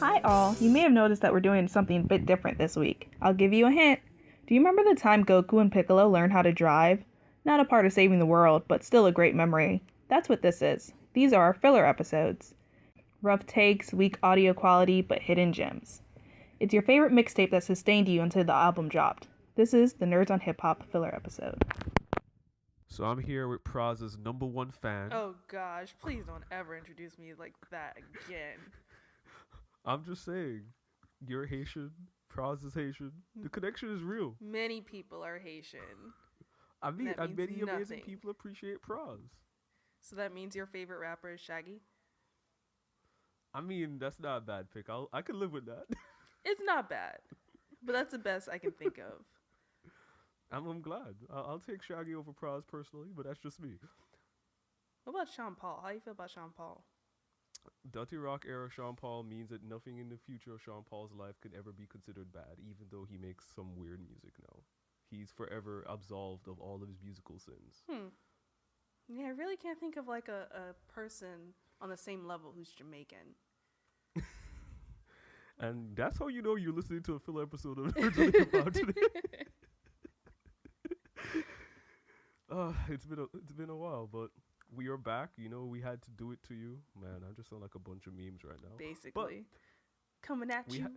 Hi all, you may have noticed that we're doing something a bit different this week. I'll give you a hint. Do you remember the time Goku and Piccolo learned how to drive? Not a part of saving the world, but still a great memory. That's what this is. These are our filler episodes. Rough takes, weak audio quality, but hidden gems. It's your favorite mixtape that sustained you until the album dropped. This is the Nerds on Hip Hop filler episode. So I'm here with Praz's number one fan. Oh gosh, please don't ever introduce me like that again. I'm just saying, you're Haitian, Praz is Haitian. The connection is real. Many people are Haitian. I mean, That and means many amazing nothing. people appreciate Praz. So that means your favorite rapper is Shaggy? I mean, that's not a bad pick. I can live with that. It's not bad, but that's the best I can think of. I'm glad. I'll take Shaggy over Praz personally, but that's just me. What about Sean Paul? How do you feel about Sean Paul? Dirty Rock era Sean Paul means that nothing in the future of Sean Paul's life could ever be considered bad, even though he makes some weird music now. He's forever absolved of all of his musical sins. Yeah, I really can't think of like a person on the same level who's Jamaican. And that's how you know you're listening to a filler episode of Nerds on Hip Hop today. It's been a while, but we are back. You know, we had to do it to you. Man, I just sound like a bunch of memes right now. Basically. Coming at we you.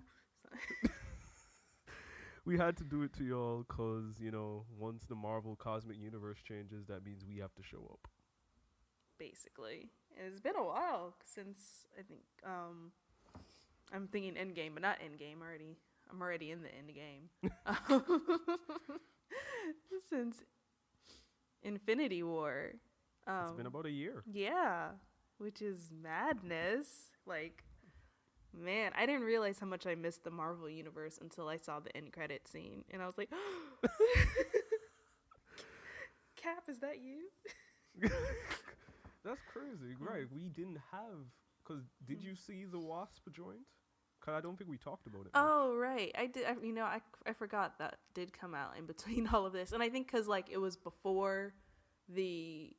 We had to do it to y'all because, you know, once the Marvel Cosmic Universe changes, that means we have to show up. Basically. And it's been a while since I think I'm thinking Endgame, but not Endgame already. I'm already in the Endgame. Since Infinity War. It's been about a year. Yeah, which is madness. Like, man, I didn't realize how much I missed the Marvel universe until I saw the end credit scene, and I was like, "Cap, is that you?" That's crazy, right? We didn't have, because did you see the Wasp joint? Because I don't think we talked about it. Oh, right. I did. I forgot that did come out in between all of this, and I think because like it was before the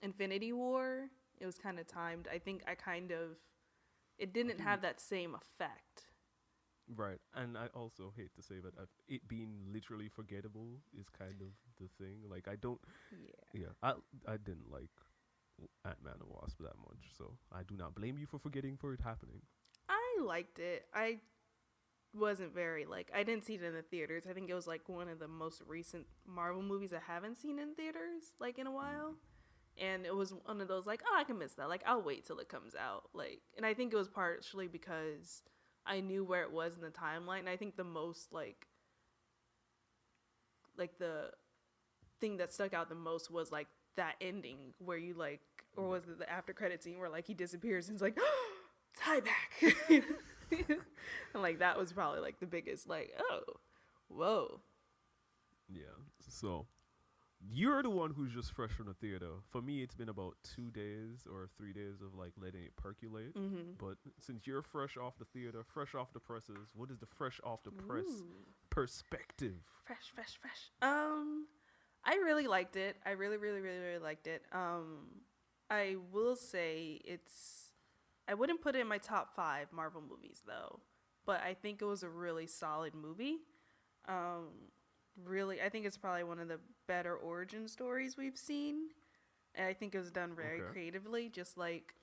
Infinity War, it was kind of timed. I think it didn't have that same effect. Right, and I also hate to say that it being literally forgettable is kind of the thing. Like, I don't, I didn't like Ant-Man and Wasp that much, so I do not blame you for forgetting for it happening. I liked it. I wasn't very I didn't see it in the theaters. I think it was like one of the most recent Marvel movies I haven't seen in theaters like in a while. And it was one of those like, oh, I can miss that. Like, I'll wait till it comes out. Like, and I think it was partially because I knew where it was in the timeline. And I think the most like the thing that stuck out the most was like that ending where you like, or was it the after credit scene where like he disappears and he's like, tie back. And like that was probably like the biggest like, oh, whoa. Yeah, so you're the one who's just fresh from the theater. For me, it's been about 2 days or 3 days of like letting it percolate. But since you're fresh off the theater, fresh off the presses, what is the fresh off the press perspective? Fresh. I really liked it. I really liked it. I will say I wouldn't put it in my top 5 Marvel movies though, but I think it was a really solid movie. Really, I think it's probably one of the better origin stories we've seen, and I think it was done very creatively. Just like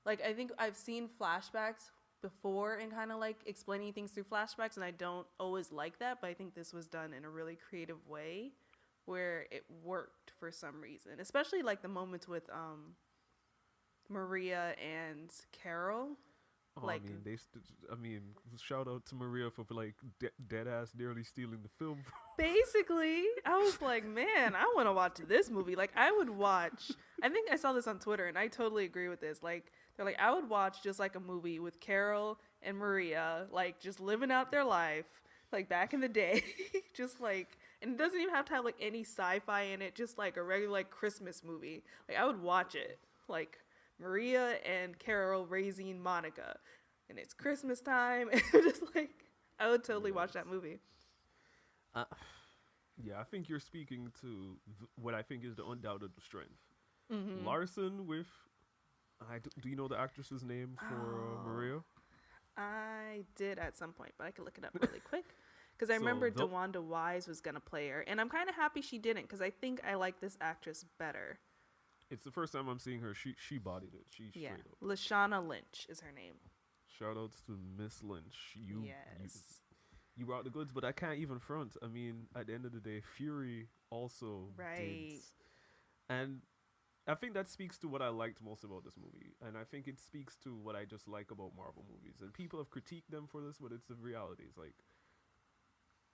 I think I've seen flashbacks before and kind of like explaining things through flashbacks, and I don't always like that, but I think this was done in a really creative way where it worked for some reason, especially like the moments with Maria and Carol. Oh, like, I mean, shout out to Maria for like dead ass nearly stealing the film. Basically, I was like, man, I want to watch this movie. Like, I would watch. I think I saw this on Twitter, and I totally agree with this. Like, they're like, I would watch just like a movie with Carol and Maria, like just living out their life, like back in the day, just like. And it doesn't even have to have like any sci-fi in it, just like a regular like Christmas movie. Like, I would watch it, like Maria and Carol raising Monica, and it's Christmas time, and just like I would totally watch that movie. Yeah, I think you're speaking to what I think is the undoubted strength. Larson with Do you know the actress's name for Oh, Maria? I did at some point, but I could look it up really quick. Because I So remember the DeWanda Wise was gonna play her, and I'm kind of happy she didn't, because I think I like this actress better. it's the first time I'm seeing her. She bodied it. She Yeah, straight up. Lashana Lynch is her name. Shout outs to Miss Lynch. Yes. You brought the goods, but I can't even front. I mean, at the end of the day, Fury also did, Right. and I think that speaks to what I liked most about this movie, and I think it speaks to what I just like about Marvel movies. And people have critiqued them for this, but it's the reality. It's like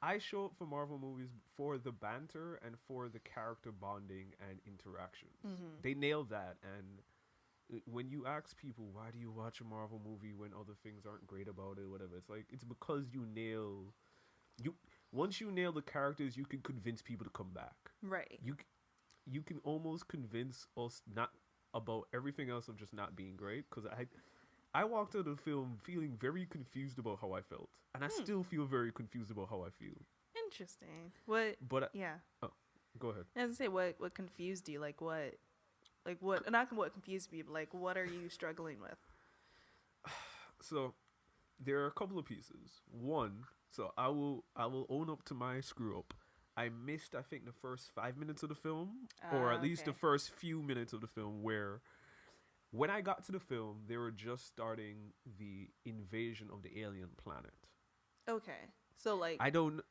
I show up for Marvel movies for the banter and for the character bonding and interactions. Mm-hmm. They nailed that, and when you ask people why do you watch a Marvel movie when other things aren't great about it, whatever, it's like it's because you once you nail the characters, you can convince people to come back. Right. You can almost convince us not about everything else of just not being great. Because I walked out of the film feeling very confused about how I felt, and I still feel very confused about how I feel. Interesting. What? But Yeah. go ahead. I was gonna say what confused you? Like what? Not what confused me, but like what are you struggling with? So there are a couple of pieces. One, so I will own up to my screw up. I missed, I think, the first 5 minutes of the film, or at least the Okay. first few minutes of the film, where when I got to the film, they were just starting the invasion of the alien planet. Okay. So like. I don't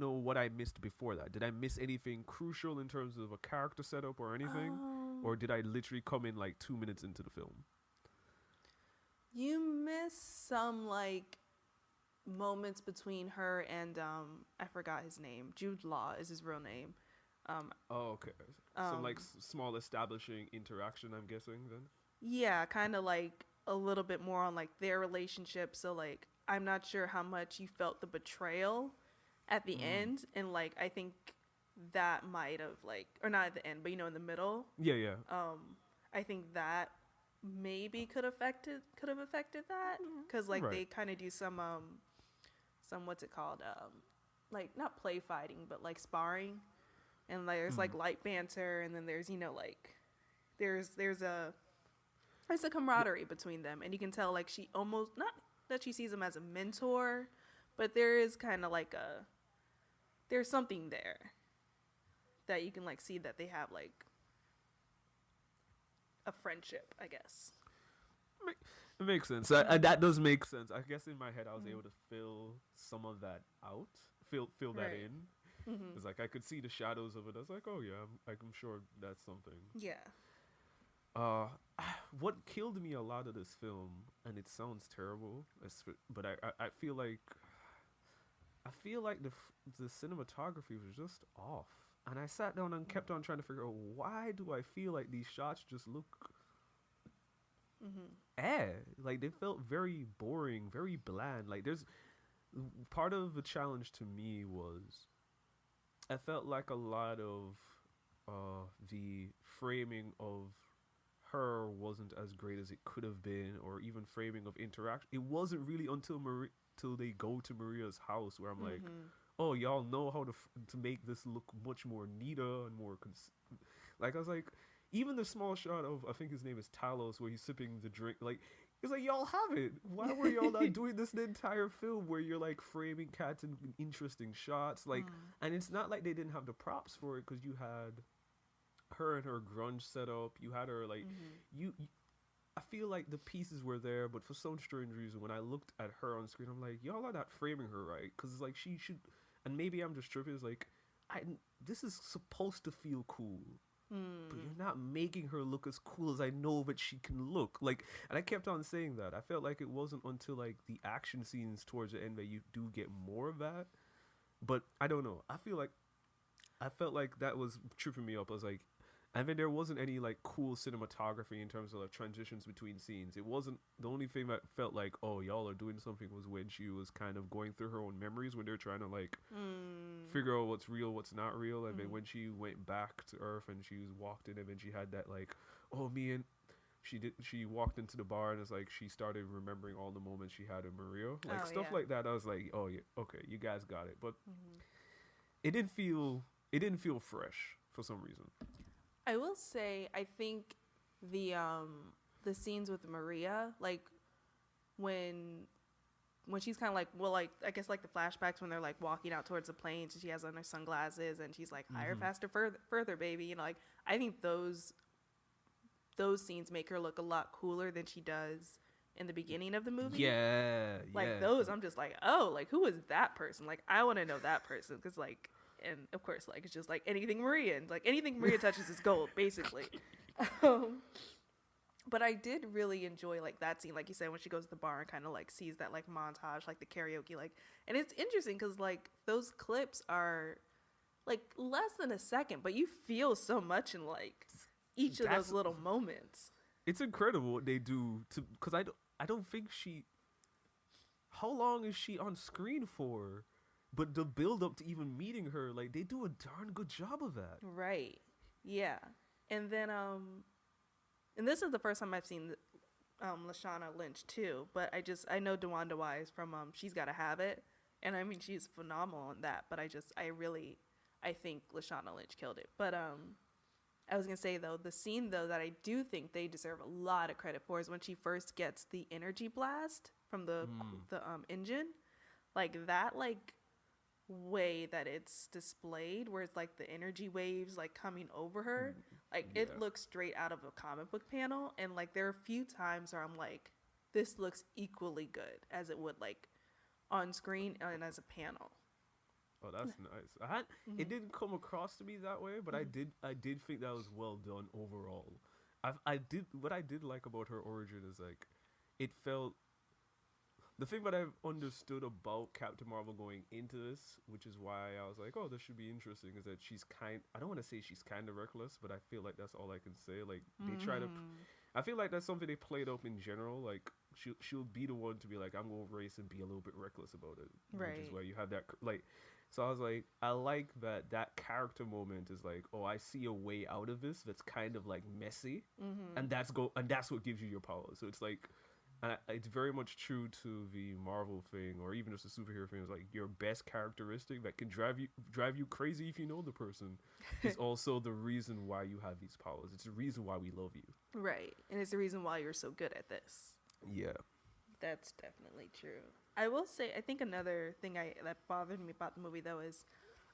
know what I missed before that. Did I miss anything crucial in terms of a character setup or anything, or did I literally come in like 2 minutes into the film? You miss some like moments between her and I forgot his name. Jude Law is his real name. Oh, okay. Some like small establishing interaction, I'm guessing then. Yeah, kind of like a little bit more on like their relationship. So like I'm not sure how much you felt the betrayal at the end, and like I think that might have like, or not at the end, but in the middle. Yeah, yeah. I think that maybe could have affected that, because like Right. they kind of do some what's it called, like not play fighting but like sparring, and like there's like light banter, and then there's like there's a camaraderie between them, and you can tell like she almost, not that she sees him as a mentor, but there is kind of like there's something there that you can like see that they have like a friendship, I guess. It makes sense. That does make sense. I guess in my head I was able to fill some of that out, fill that Right. in. It's like I could see the shadows of it. I was like, oh yeah, I'm sure that's something. Yeah. What killed me a lot of this film, and it sounds terrible, but I feel like the cinematography was just off, and I sat down and kept on trying to figure out why do I feel like these shots just look like they felt very boring, very bland. Like there's part of the challenge to me was I felt like a lot of the framing of her wasn't as great as it could have been, or even framing of interaction. It wasn't really until till they go to Maria's house where I'm like, oh, y'all know how to make this look much more neater and more like I was like, even the small shot of, I think his name is Talos, where he's sipping the drink, like it's like y'all have it. Why were y'all not doing this the entire film where you're like framing cats in interesting shots, like, and it's not like they didn't have the props for it, because you had her and her grunge setup. You had her like you. I feel like the pieces were there, but for some strange reason, when I looked at her on screen, I'm like, y'all are not framing her right, because it's like she should. And maybe I'm just tripping. It's like, this is supposed to feel cool, but you're not making her look as cool as I know that she can look. Like, and I kept on saying that. I felt like it wasn't until like the action scenes towards the end that you do get more of that. But I don't know. I felt like that was tripping me up. I was like, and then there wasn't any like cool cinematography in terms of like transitions between scenes. It wasn't, the only thing that felt like, oh, y'all are doing something, was when she was kind of going through her own memories, when they're trying to like figure out what's real, what's not real. And then when she went back to Earth and she was walked in, and then she had that like, oh, she walked into the bar, and it's like she started remembering all the moments she had with Maria, like stuff like that. I was like, oh yeah, okay, you guys got it. But it didn't feel fresh for some reason. I will say, I think the the scenes with Maria, like when she's kind of like, well, like I guess like the flashbacks when they're like walking out towards the plains and she has on her sunglasses and she's like higher, faster, further, baby. You know, like I think those scenes make her look a lot cooler than she does in the beginning of the movie. Like those, I'm just like, oh, like who is that person? Like I want to know that person, because like, and of course, like it's just like anything Maria, and like anything Maria touches is gold, basically. But I did really enjoy like that scene, like you said, when she goes to the bar and kind of like sees that like montage, like the karaoke, like, and it's interesting because like those clips are like less than a second, but you feel so much in like each of those little moments. It's incredible what they do to, because I don't think she. How long is she on screen for? But the build up to even meeting her, like they do a darn good job of that. Right. Yeah. And then and this is the first time I've seen Lashana Lynch too, but I know DeWanda Wise from She's Gotta Have It, and I mean she's phenomenal in that, but I think Lashana Lynch killed it. But I was gonna say though, the scene though that I do think they deserve a lot of credit for is when she first gets the energy blast from the engine, like that like way that it's displayed, where it's like the energy waves like coming over her, like it looks straight out of a comic book panel, and like there are a few times where I'm like, this looks equally good as it would like on screen and as a panel. Oh, that's nice. It didn't come across to me that way, but I did think that was well done overall. What I did like about her origin is like, it felt. The thing that I've understood about Captain Marvel going into this, which is why I was like, oh, this should be interesting, is that I don't want to say she's kind of reckless, but I feel like that's all I can say. Like, they try to, I feel like that's something they played up in general. Like, she'll be the one to be like, I'm going to race and be a little bit reckless about it. Right. Which is why you have that, like, so I was like, I like that character moment is like, oh, I see a way out of this that's kind of like messy, and that's what gives you your power. So it's like, and it's very much true to the Marvel thing, or even just the superhero thing. Is like your best characteristic that can drive you crazy if you know the person is also the reason why you have these powers. It's the reason why we love you. Right, and it's the reason why you're so good at this. Yeah, that's definitely true. I will say, I think another thing that bothered me about the movie though is,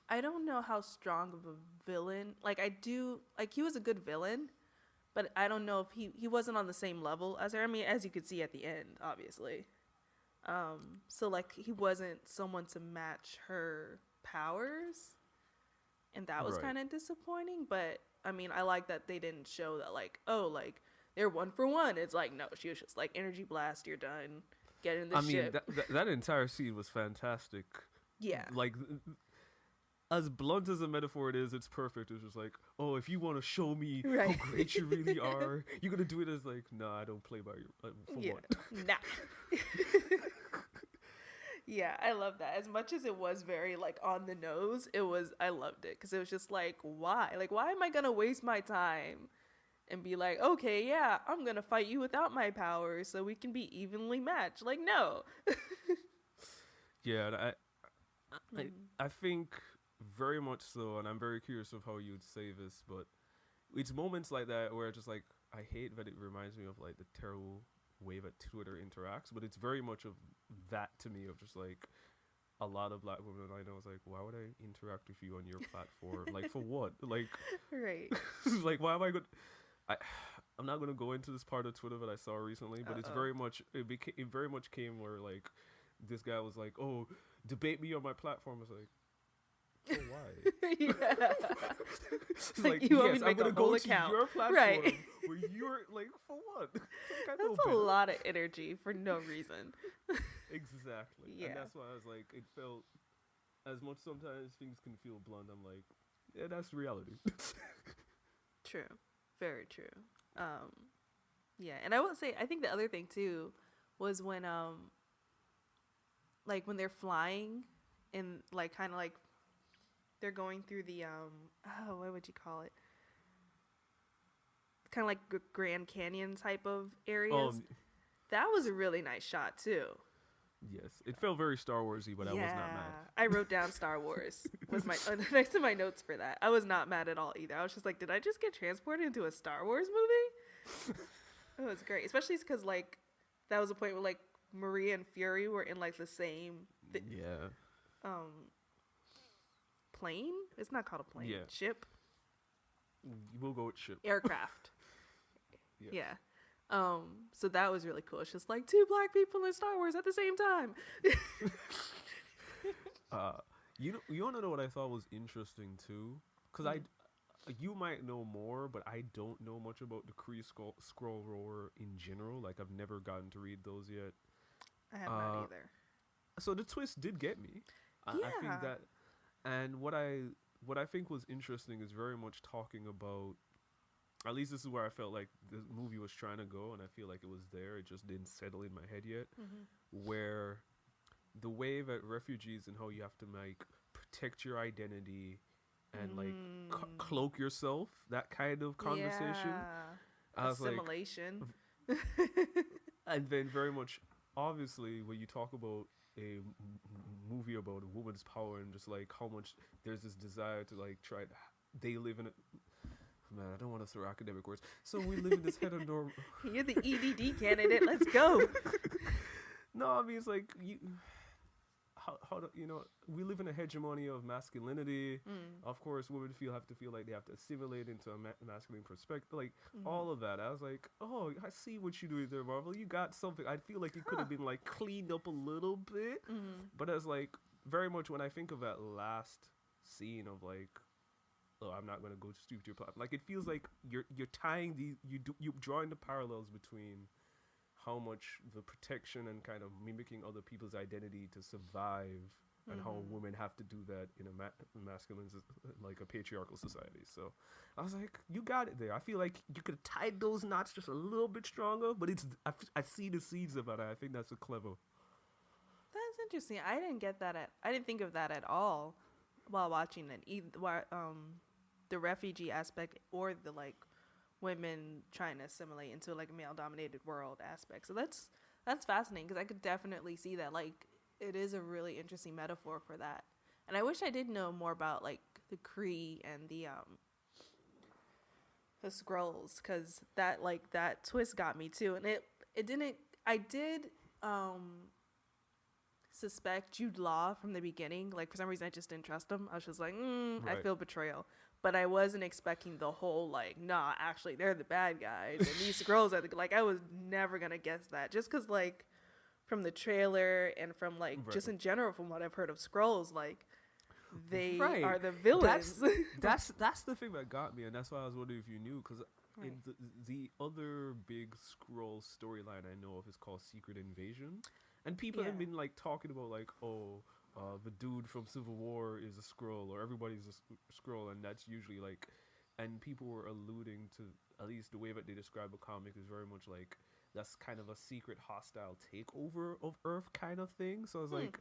I don't know how strong of a villain. Like he was a good villain. But I don't know if he wasn't on the same level as her. I mean, as you could see at the end, obviously. So, like, he wasn't someone to match her powers. And that was kind of disappointing. But, I mean, I like that they didn't show that, like, oh, like, they're one for one. It's like, no, she was just like, energy blast, you're done. Get in the ship. I mean, that entire scene was fantastic. Yeah. Like, as blunt as a metaphor it is, it's perfect. It's just like, oh, if you want to show me how great you really are, you're going to do it as like, no, I don't play by your... for what? Nah. Yeah, I love that. As much as it was very, like, on the nose, I loved it. Because it was just like, why? Like, why am I going to waste my time and be like, okay, yeah, I'm going to fight you without my powers so we can be evenly matched? Like, no. Yeah, I think... very much so, and I'm very curious of how you'd say this, but it's moments like that where just like, I hate that it reminds me of like the terrible way that Twitter interacts, but it's very much of that to me, of just like a lot of black women I know is like, why would I interact with you on your platform? Like, for what? Like, right. Like, why am I good? I'm not going to go into this part of Twitter that I saw recently, but it's very much, it very much came where like, this guy was like, oh, debate me on my platform. I was like, oh, why? Yeah. Like, you want me yes, to make I'm gonna a go whole to account. your platform Right. where you're like, for what? That's a lot of energy for no reason. Exactly. Yeah. And that's why I was like, it felt, as much sometimes things can feel blunt, I'm like, yeah, that's reality. True. Very true. Yeah, and I will say, I think the other thing too was when like when they're flying and like kind of like they're going through the what would you call it? Kind of like Grand Canyon type of areas. That was a really nice shot too. Yes, it felt very Star Warsy, but I was not mad. I wrote down Star Wars was my next to my notes for that. I was not mad at all either. I was just like, did I just get transported into a Star Wars movie? It was great, especially because like that was a point where like Maria and Fury were in like the same Yeah. um plane. It's not called a plane. Yeah. Ship. We'll go with ship. Aircraft. Yeah. Yeah. So that was really cool. It's just like two black people in Star Wars at the same time. You want to know what I thought was interesting too? Because you might know more, but I don't know much about the Kree Scroll Roar in general. Like I've never gotten to read those yet. I have not either. So the twist did get me. I think Yeah. that, and what I think was interesting is very much talking about. At least this is where I felt like the movie was trying to go, and I feel like it was there. It just didn't settle in my head yet. Where the way that refugees and how you have to like protect your identity and like cloak yourself, that kind of conversation. Yeah. I was like, Assimilation. and then very much, obviously, when you talk about a movie about a woman's power and just like how much there's this desire to like try, they live in a. Man, I don't want to throw academic words. So we live in this heteronorm. You're the EDD candidate. Let's go. No, I mean it's like you. How do, you know, we live in a hegemony of masculinity. Of course, women have to feel like they have to assimilate into a masculine perspective, like all of that. I was like, oh, I see what you do there, Marvel. You got something. I feel like it could have been like cleaned up a little bit, but as like very much when I think of that last scene of like, oh, I'm not gonna go to your plot. Like it feels like you're tying you're drawing the parallels between how much the protection and kind of mimicking other people's identity to survive, and how women have to do that in a masculine, like a patriarchal society. So I was like, you got it there. I feel like you could have tied those knots just a little bit stronger, but I see the seeds of it. I think that's a clever. That's interesting. I didn't think of that at all while watching it. Either the refugee aspect or the like women trying to assimilate into like a male dominated world aspect. So that's fascinating because I could definitely see that. Like it is a really interesting metaphor for that. And I wish I did know more about like the Kree and the Skrulls, because that twist got me too. And it didn't. I did suspect Jude Law from the beginning. Like for some reason I just didn't trust him. I was just like, I Right. feel betrayal. But I wasn't expecting the whole like, nah, actually they're the bad guys and these girls are the, like, I was never gonna guess that, just because like from the trailer and from like Right. just in general from what I've heard of Skrulls, like they Right. are the villains. That's the thing that got me, and that's why I was wondering if you knew, because Right. the other big scroll storyline I know of is called Secret Invasion, and people have Yeah. been like talking about like, oh, the dude from Civil War is a Skrull, or everybody's a Skrull, and that's usually like, and people were alluding to, at least the way that they describe a comic is very much like that's kind of a secret hostile takeover of Earth kind of thing. So I was like,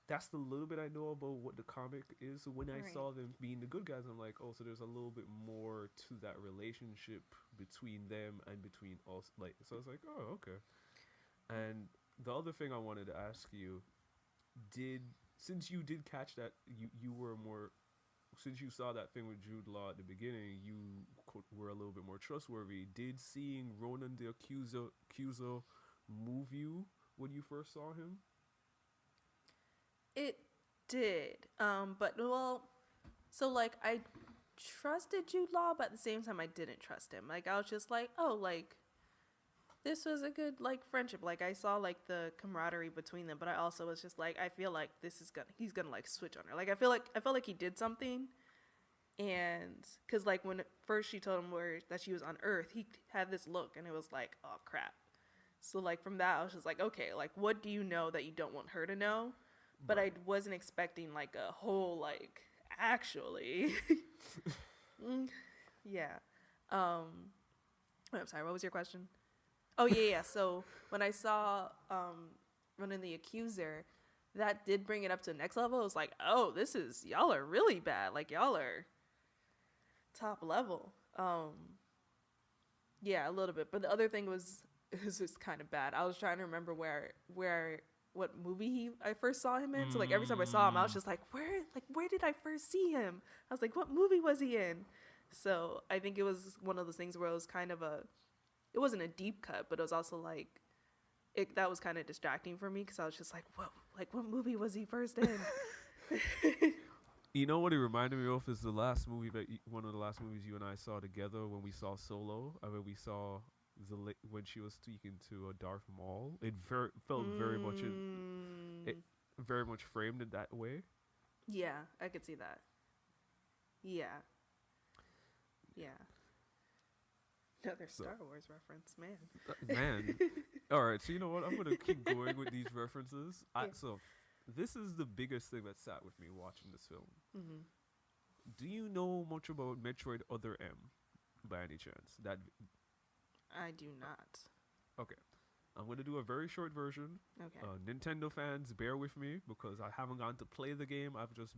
that's the little bit I know about what the comic is. So when I Right. saw them being the good guys, I'm like, oh, so there's a little bit more to that relationship between them and between us. Like, so I was like, oh, okay. And the other thing I wanted to ask you, since you did catch that, you were more, since you saw that thing with Jude Law at the beginning, you were a little bit more trustworthy. Did seeing Ronan the Accuser move you when you first saw him? It did. But well, so like I trusted Jude Law, but at the same time I didn't trust him. Like I was just like, oh, like this was a good like friendship. Like I saw like the camaraderie between them, but I also was just like, I feel like he's gonna like switch on her. Like I felt like he did something, and because like when first she told him that she was on Earth, he had this look, and it was like, oh crap. So like from that, I was just like, okay, like what do you know that you don't want her to know? But I wasn't expecting like a whole like actually. Yeah. Wait, I'm sorry. What was your question? Oh yeah. So when I saw Ronan the Accuser, that did bring it up to the next level. It was like, oh, y'all are really bad. Like y'all are top level. Yeah, a little bit. But the other thing was just kind of bad. I was trying to remember what movie I first saw him in. So like every time I saw him, I was just like, where did I first see him? I was like, what movie was he in? So I think it was one of those things where it was kind of it wasn't a deep cut, but it was also like that was kind of distracting for me because I was just like, what movie was he first in? You know what it reminded me of is the last movie one of the last movies you and I saw together when we saw Solo. I mean, we saw when she was speaking to Darth Maul. It felt very much it very much framed in that way. Yeah, I could see that. Yeah. Another Star Wars reference, man. Man. All right, so you know what? I'm going to keep going with these references. So this is the biggest thing that sat with me watching this film. Mm-hmm. Do you know much about Metroid Other M by any chance? I do not. Okay. I'm going to do a very short version. Okay. Nintendo fans, bear with me because I haven't gone to play the game. I've just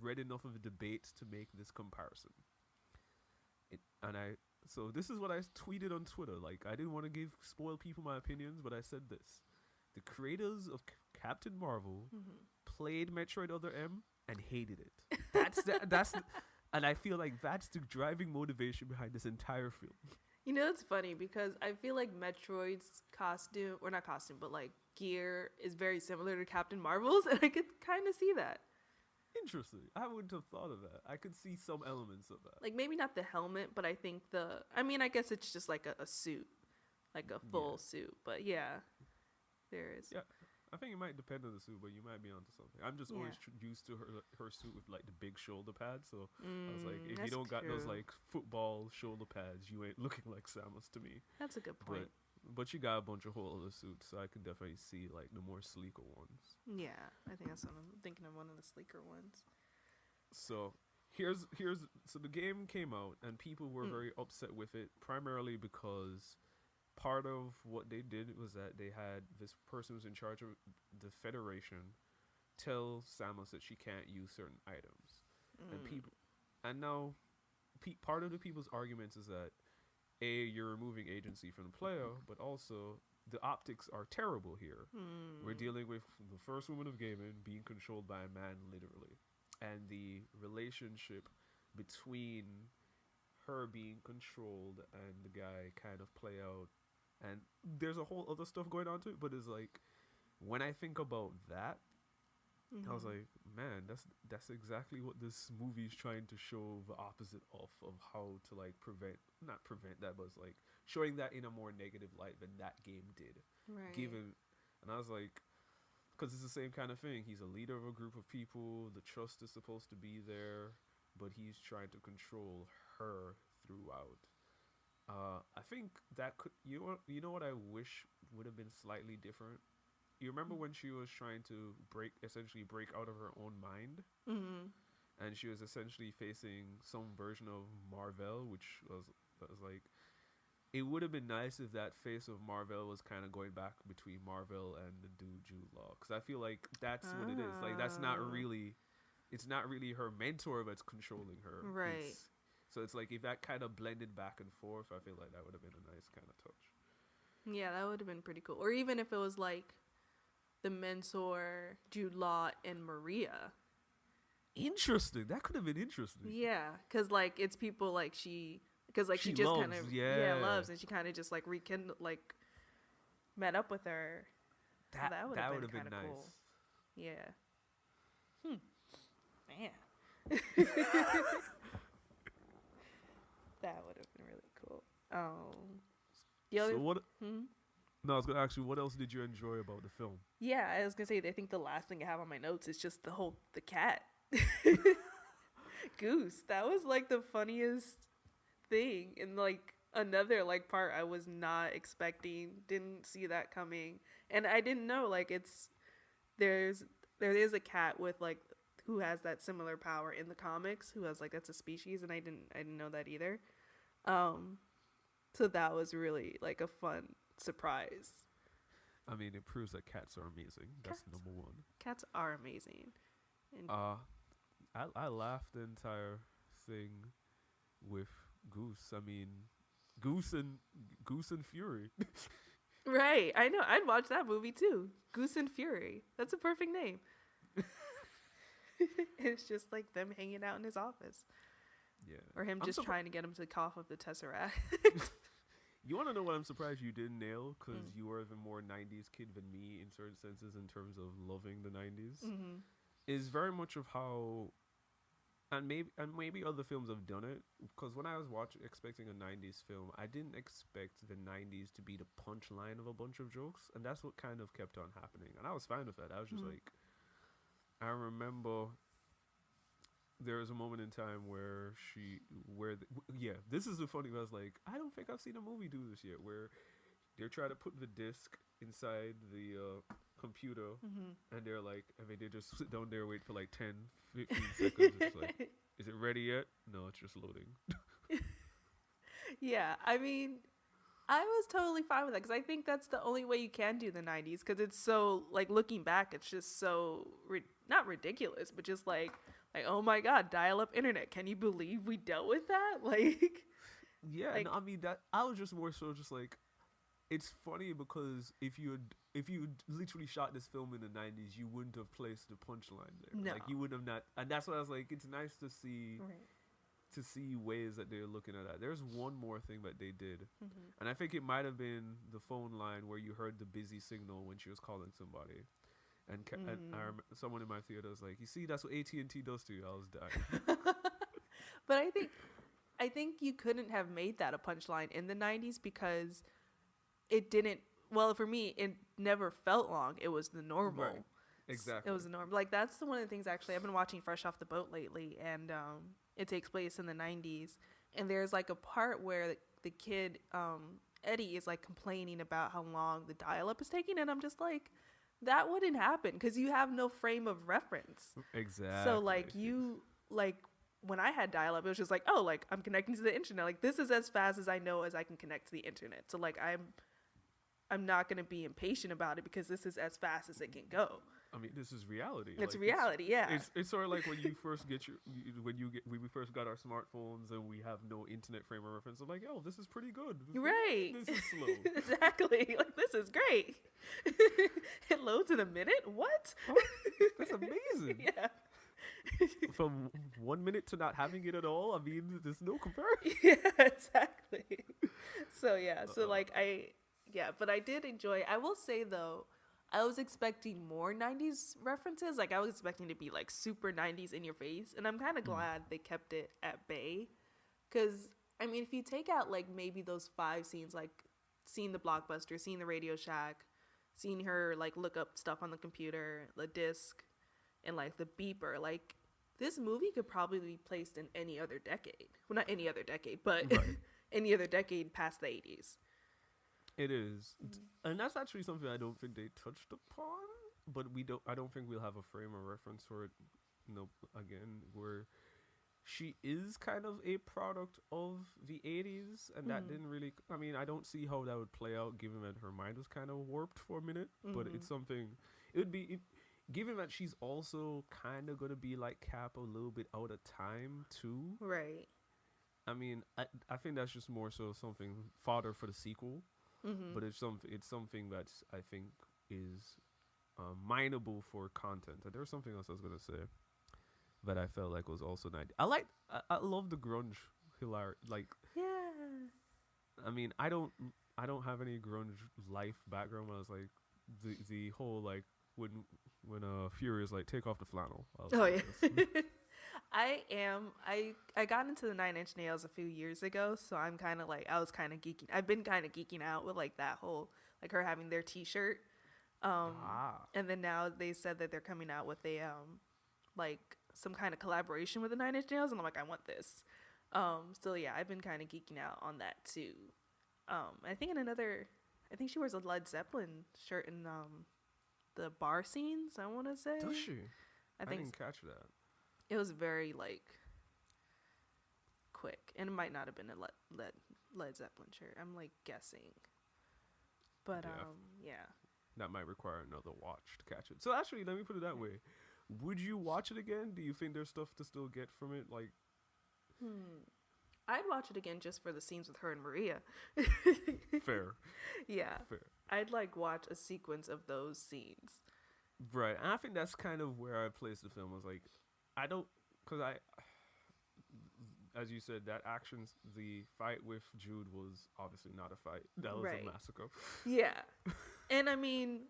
read enough of the debates to make this comparison. So this is what I tweeted on Twitter. Like, I didn't want to spoil people my opinions, but I said this. The creators of Captain Marvel played Metroid Other M and hated it. And I feel like that's the driving motivation behind this entire film. You know, it's funny because I feel like Metroid's costume, or not costume, but like gear is very similar to Captain Marvel's, and I could kind of see that. Interesting. I wouldn't have thought of that. I could see some elements of that. Like maybe not the helmet, but I think I guess it's just like a suit, like a full suit. But yeah, there is. Yeah, I think it might depend on the suit, but you might be onto something. I'm just always used to her suit with like the big shoulder pads. So I was like, if you don't got those like football shoulder pads, you ain't looking like Samus to me. That's a good point. But you got a bunch of whole other suits, so I can definitely see like the more sleeker ones. Yeah, I think that's what I'm thinking of, one of the sleeker ones. So so the game came out and people were very upset with it, primarily because part of what they did was that they had this person who's in charge of the Federation tell Samus that she can't use certain items, and now part of the people's arguments is that you're removing agency from the player, but also the optics are terrible here. We're dealing with the first woman of gaming being controlled by a man, literally, and the relationship between her being controlled and the guy kind of play out. And there's a whole other stuff going on to it, but it's like, when I think about that, I was like, man, that's exactly what this movie is trying to show the opposite of how to like not prevent that, but it's like showing that in a more negative light than that game did. Right. And I was like, because it's the same kind of thing. He's a leader of a group of people. The trust is supposed to be there, but he's trying to control her throughout. I think that could, you know what I wish would have been slightly different? You remember when she was trying to essentially break out of her own mind? Mm-hmm. And she was essentially facing some version of Marvel, which was like, it would have been nice if that face of Marvel was kind of going back between Marvel and the dude Jude Law. Because I feel like that's what it is. Like, it's not really her mentor that's controlling her. Right. So it's like, if that kind of blended back and forth, I feel like that would have been a nice kind of touch. Yeah, that would have been pretty cool. Or even if it was like the mentor, Jude Law, and Maria. Interesting. That could have been interesting. Yeah, because like it's people like she just loves, kind of loves, and she kind of just like met up with her. That would have been nice. Cool. Yeah. Man. That would have been really cool. So what? No, I was gonna ask you, what else did you enjoy about the film? Yeah, I was gonna say, I think the last thing I have on my notes is just the cat. Goose. That was like the funniest thing, and like another like part I was not expecting, didn't see that coming, and I didn't know like there is a cat with like who has that similar power in the comics, who has like, that's a species, and I didn't know that either. So that was really like a fun surprise. I mean, it proves that cats are amazing. That's number one. Cats are amazing. And I laughed the entire thing with Goose. I mean, Goose and Fury. Right. I know. I'd watch that movie too. Goose and Fury. That's a perfect name. It's just like them hanging out in his office. Yeah. Or him just trying to get him to cough up the Tesseract. You want to know what I'm surprised you didn't nail? Because you are even more 90s kid than me in certain senses in terms of loving the 90s. Mm-hmm. Is very much of how, and maybe other films have done it. Because when I was watching, expecting a 90s film, I didn't expect the 90s to be the punchline of a bunch of jokes. And that's what kind of kept on happening. And I was fine with that. I was just like, I remember there was a moment in time where this is the funny. I was like, I don't think I've seen a movie do this yet, where they're trying to put the disc inside the computer, and they're like, I mean, they just sit down there, wait for like 10, 15 seconds. It's like, is it ready yet? No, it's just loading. Yeah, I mean, I was totally fine with that because I think that's the only way you can do the 90s because it's so, like, looking back, it's just so, not ridiculous, but just like, oh my God, dial-up internet. Can you believe we dealt with that? Like, yeah, like, no, I mean, that I was just more so just like, it's funny because if you literally shot this film in the 90s, you wouldn't have placed the punchline there. No. Like, you would have not, and that's why I was like, it's nice to see ways that they're looking at that. There's one more thing that they did, and I think it might have been the phone line where you heard the busy signal when she was calling somebody, and, someone in my theater was like, "You see, that's what AT&T does to you." I was dying. But I think you couldn't have made that a punchline in the 90s because it didn't. Well, for me, it never felt long. It was the normal. Right. Exactly. It was the norm. Like, that's one of the things, actually. I've been watching Fresh Off the Boat lately, and it takes place in the 90s. And there's, like, a part where the kid, Eddie, is, like, complaining about how long the dial-up is taking. And I'm just like, that wouldn't happen because you have no frame of reference. Exactly. So, like, when I had dial-up, it was just like, oh, like, I'm connecting to the internet. Like, this is as fast as I know as I can connect to the internet. So, like, I'm not going to be impatient about it because this is as fast as it can go. I mean, this is reality. It's like, reality, yeah. It's sort of like when you first when we first got our smartphones and we have no internet frame of reference. I'm like, oh, this is pretty good. Right. This is slow. Exactly. Like, this is great. It loads in a minute? What? Oh, that's amazing. Yeah. From 1 minute to not having it at all, I mean, there's no comparison. Yeah, exactly. So, yeah. So, like, but I did enjoy. I will say, though, I was expecting more 90s references. Like, I was expecting to be, like, super 90s in your face. And I'm kind of glad they kept it at bay. Because, I mean, if you take out, like, maybe those 5 scenes, like, seeing the Blockbuster, seeing the Radio Shack, seeing her, like, look up stuff on the computer, the disc, and, like, the beeper, like, this movie could probably be placed in any other decade. Well, not any other decade, but Right. any other decade past the 80s. It is, and that's actually something I don't think they touched upon. But I don't think we'll have a frame of reference for it. Again, where she is kind of a product of the 80s, and that didn't really. I mean, I don't see how that would play out, given that her mind was kind of warped for a minute. But it's something. It would be. Given that she's also kind of gonna be like Cap a little bit out of time too. Right. I mean, I think that's just more so something fodder for the sequel. But it's something that I think is mineable for content. And there was something else I was gonna say that I felt like was also nice. I love the grunge hilarity. Like, Yeah. I mean, I don't have any grunge life background. When I was like the whole like when Fury is like, take off the flannel. Oh yeah. I got into the 9 Inch Nails a few years ago, so I'm kind of like, I've been kind of geeking out with like that whole, like her having their t-shirt. And then now they said that they're coming out with a, like some kind of collaboration with the 9 Inch Nails, and I'm like, I want this. So yeah, I've been kind of geeking out on that too. I think she wears a Led Zeppelin shirt in, the bar scenes, I want to say. Does she? I think didn't catch that. it was very like quick, and it might not have been a Led Zeppelin shirt. I'm like guessing, but yeah. That might require another watch to catch it. So actually, let me put it that way: would you watch it again? Do you think there's stuff to still get from it? Like, I'd watch it again just for the scenes with her and Maria. fair. Yeah, Fair. I'd like watch a sequence of those scenes. Right, and I think that's kind of where I placed the film. I was like, I don't, because as you said, that the fight with Jude was obviously not a fight. That was Right. a massacre. Yeah. And I mean,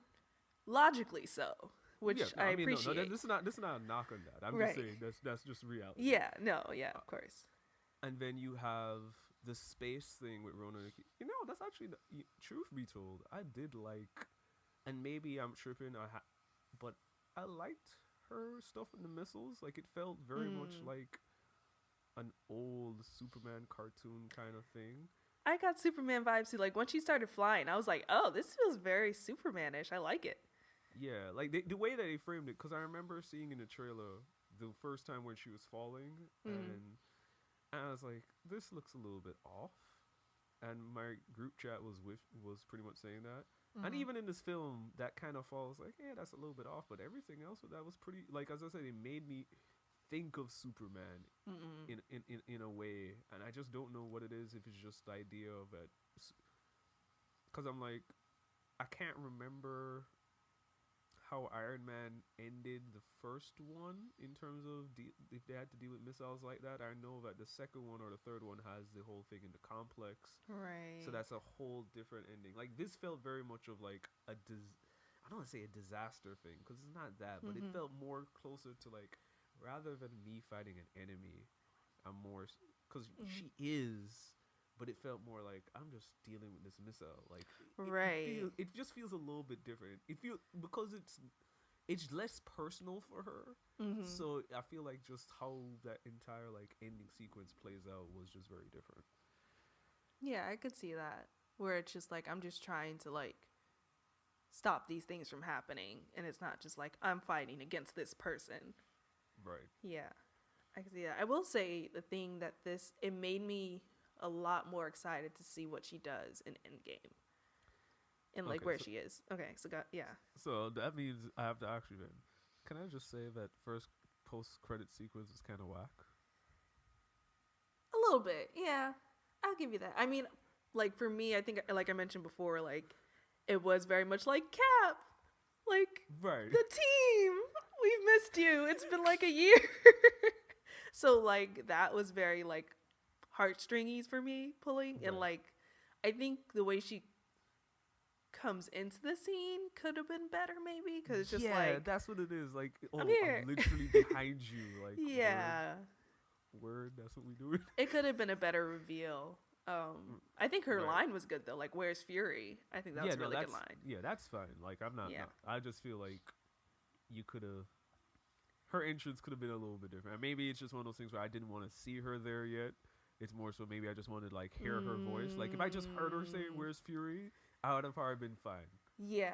logically so, which Yeah, no, I I mean, appreciate. this is not a knock on that. I'm Right. just saying that's just reality. Yeah, no, yeah, of course. And then you have the space thing with Ronan. You know, that's actually truth be told, I did like, and maybe I'm tripping. But I liked her stuff in the missiles. Like it felt very much like an old Superman cartoon kind of thing. I got Superman vibes too. Like when she started flying, I was like, oh, this feels very Supermanish. I like it. Yeah, like the way that they framed it, because I remember seeing in the trailer the first time when she was falling, and I was like, this looks a little bit off. And my group chat was pretty much saying that. And even in this film, that kind of falls like, yeah, that's a little bit off. But everything else that was pretty, like as I said, it made me think of Superman in a way, and I just don't know what it is. If it's just the idea of it, because I'm like, I can't remember how Iron Man ended the first one in terms of if they had to deal with missiles like that. I know that the second one or the third one has the whole thing in the complex, Right. so that's a whole different ending. Like this felt very much of like I don't want to say a disaster thing because it's not that, but it felt more closer to like, rather than me fighting an enemy, I'm more because she is. But it felt more like I'm just dealing with this missile. Like, Right. It just feels a little bit different. It feel because it's less personal for her. So I feel like just how that entire like ending sequence plays out was just very different. Yeah, I could see that. Where it's just like I'm just trying to like stop these things from happening, and it's not just like I'm fighting against this person. Right. Yeah, I can see that. I will say the thing that it made me a lot more excited to see what she does in Endgame and like Okay, where so- she is. Okay, so yeah. So that means I have to ask you then. Can I just say that first post-credit sequence is kind of whack? A little bit, yeah. I'll give you that. I mean, like for me, I think like I mentioned before, like it was very much like Cap, like Right. the team. We've missed you. It's been like a year. So like that was very like heartstringies for me pulling, and Right. like I think the way she comes into the scene could have been better maybe because it's just like that's what it is. Like, oh, I'm here. I'm literally behind you. Like, yeah, word. That's what we doing. it could have been a better reveal. I think her Right. line was good though, like where's Fury? I think that was a really good line. Yeah, that's fine. Like, I'm not. Yeah. I just feel like you could have. Her entrance could have been a little bit different. Maybe it's just one of those things where I didn't want to see her there yet. It's more so maybe I just wanted to like hear her voice. Like if I just heard her saying "Where's Fury," I would have probably been fine. Yeah,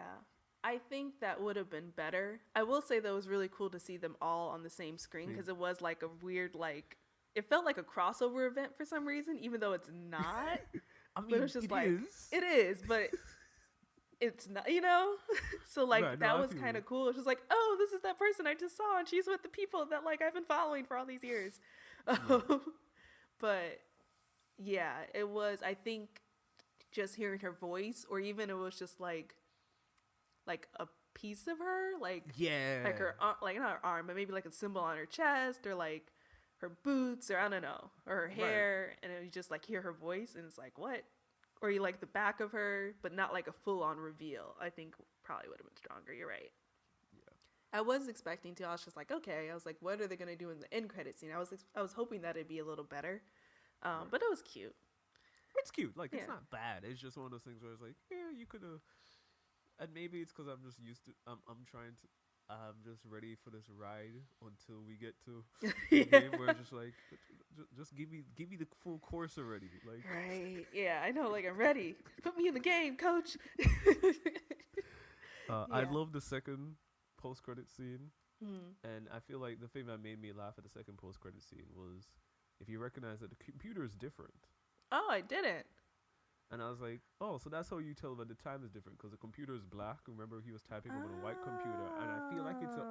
I think that would have been better. I will say that it was really cool to see them all on the same screen because it was like a weird like it felt like a crossover event for some reason, even though it's not. I mean, But it was just like is. it is, but it's not, you know. So like Right, no, that I was feel kind you. of cool. It's just like, oh, this is that person I just saw, and she's with the people that like I've been following for all these years. But yeah, it was. I think just hearing her voice, or even it was just like a piece of her, like Yeah. like her like not her arm, but maybe like a symbol on her chest, or like her boots, or I don't know, or her hair, and you just like hear her voice, and it's like what? Or you like the back of her, but not like a full on reveal. I think probably would have been stronger. You're right. Yeah. I was expecting to. I was just like, okay. I was like, what are they gonna do in the end credit scene? I was hoping that it'd be a little better, but it was cute. It's cute. Like, Yeah. it's not bad. It's just one of those things where it's like, yeah, you could have. And maybe it's because I'm just used to. I'm trying to. I'm just ready for this ride until we get to the game where it's just like, just give me the full course already. Like, Right. Yeah, I know. Like, I'm ready. Put me in the game, coach. I Yeah. love the second post-credit scene, and I feel like the thing that made me laugh at the second post-credit scene was if you recognize that the computer is different. Oh, I didn't. And I was like, oh, so that's how you tell that the time is different because the computer is black. Remember, he was typing on a white computer, and I feel like it's an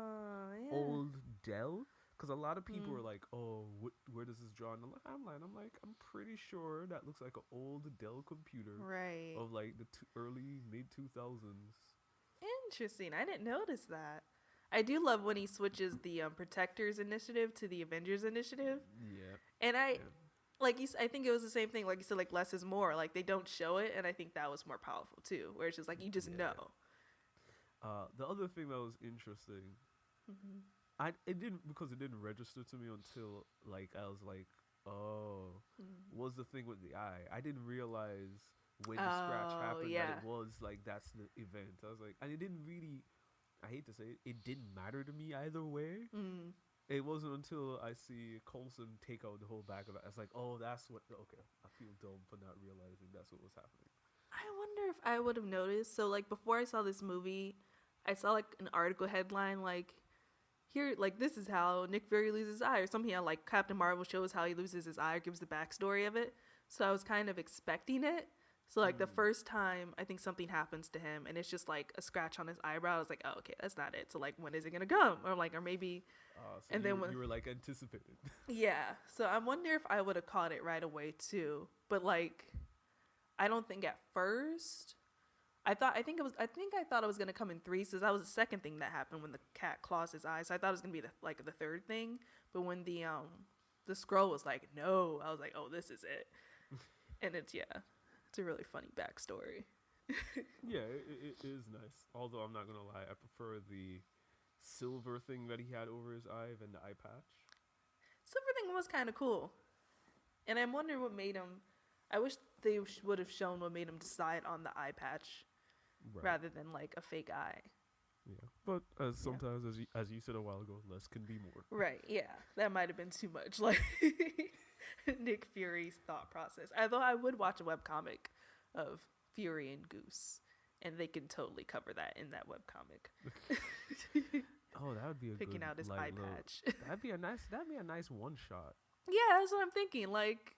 yeah. old Dell. Because a lot of people are like, oh, where does this draw on the timeline? I'm like, I'm pretty sure that looks like an old Dell computer Right. of like the early mid 2000s. Interesting. I didn't notice that. I do love when he switches the Protectors Initiative to the Avengers Initiative. Yeah. And I like I think it was the same thing. Like you said, like less is more. Like they don't show it, and I think that was more powerful too. Where it's just like you just know. The other thing that was interesting, it didn't register to me until like I was like, oh, what's the thing with the eye? I didn't realize when the scratch happened that it was like that's the event. I was like, and it didn't really. I hate to say it, it didn't matter to me either way. It wasn't until I see Coulson take out the whole back of it. I was like, oh, that's what. Okay, I feel dumb for not realizing that's what was happening. I wonder if I would have noticed. So like before I saw this movie, I saw like an article headline like, here, like this is how Nick Fury loses his eye, or something. Like Captain Marvel shows how he loses his eye, or gives the backstory of it. So I was kind of expecting it. So like the first time I think something happens to him and it's just like a scratch on his eyebrow, I was like, oh, okay, that's not it. So like, when is it gonna come? Or maybe. So and then you were like anticipating. Yeah. So I wonder if I would have caught it right away too. But like, I don't think at first. I thought it was gonna come in 3, so that was the second thing that happened when the cat claws his eye. So I thought it was gonna be the third thing. But when the scroll was like, no, I was like, oh, this is it. And it's a really funny backstory. Yeah, it is nice. Although I'm not gonna lie, I prefer the silver thing that he had over his eye than the eye patch. Silver thing was kind of cool, and I'm wondering what made him. I wish they would have shown what made him decide on the eye patch, rather than like a fake eye. Yeah, but sometimes, as you said a while ago, less can be more. Right. Yeah, that might have been too much. Like Nick Fury's thought process. Although I would watch a webcomic of Fury and Goose, and they can totally cover that in that webcomic. Oh, that would be a picking good, out his eye patch. That'd be a nice one shot. Yeah, that's what I'm thinking. Like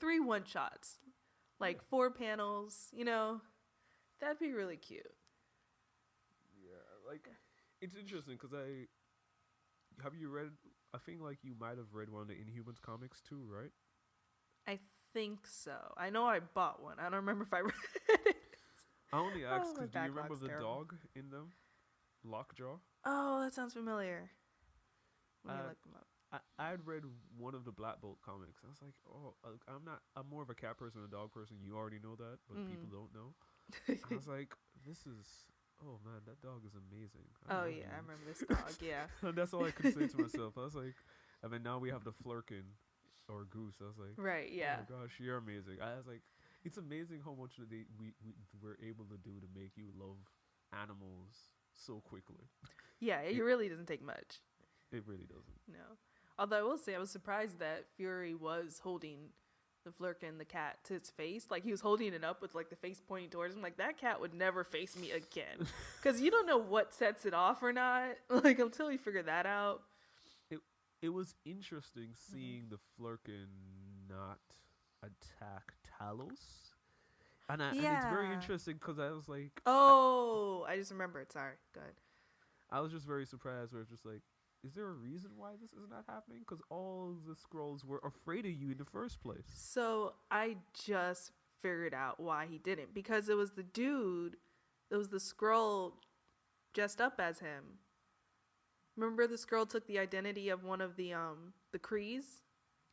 3 1-shots, like 4 panels. That'd be really cute. Yeah, like it's interesting because have you read? I think like you might have read one of the Inhumans comics too, right? I think so. I know I bought one. I don't remember if I read it. I only asked my because do you remember backlog's the terrible. dog in them? Lockjaw. Oh, that sounds familiar. Let me look them up. I had read one of the Black Bolt comics. I was like, oh, I'm more of a cat person than a dog person. You already know that, but people don't know. I was like, oh man, that dog is amazing. Oh yeah, I remember this dog. Yeah. And that's all I could say to myself. I was like, I mean, now we have the Flurkin or Goose. I was like, right, yeah. Oh my gosh, you're amazing. I was like, it's amazing how much that we're able to do to make you love animals so quickly. Yeah, it really doesn't take much. It really doesn't. No. Although I will say I was surprised that Fury was holding the Flurkin, the cat, to its face. Like he was holding it up with like the face pointing towards him. Like that cat would never face me again. Because you don't know what sets it off or not. Like until you figure that out. It was interesting seeing the Flurkin not attack Talos. And it's very interesting because I was like... Oh, I just remembered. Sorry. Go ahead. I was just very surprised where it's just like, is there a reason why this is not happening? Because all the Skrulls were afraid of you in the first place. So I just figured out why he didn't. Because it was the dude, it was the Skrull dressed up as him. Remember the Skrull took the identity of one of the Krees?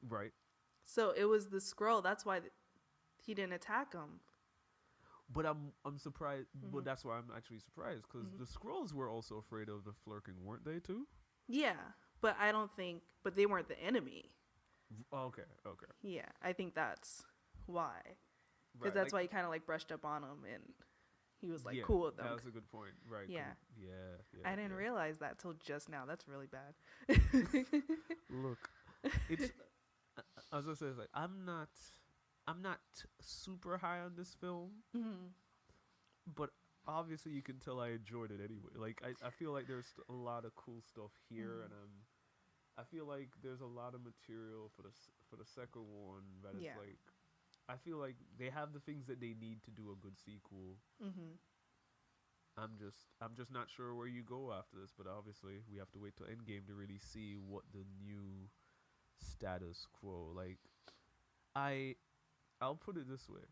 Right. So it was the Skrull. That's why he didn't attack him. But I'm surprised. But that's why I'm actually surprised because the Skrulls were also afraid of the Flurkin, weren't they too? Yeah, but I don't think. But they weren't the enemy. Okay. Yeah, I think that's why. Because that's why he kind of like brushed up on him and he was like cool with them. That was a good point. Right. Yeah. Cool. Yeah. I didn't realize that till just now. That's really bad. Look, it's as I said, it's like I'm not super high on this film, but obviously you can tell I enjoyed it anyway. Like I feel like there's a lot of cool stuff here, and I feel like there's a lot of material for the second one that is like. I feel like they have the things that they need to do a good sequel. I'm just not sure where you go after this, but obviously we have to wait till Endgame to really see what the new status quo. Like, I'll put it this way.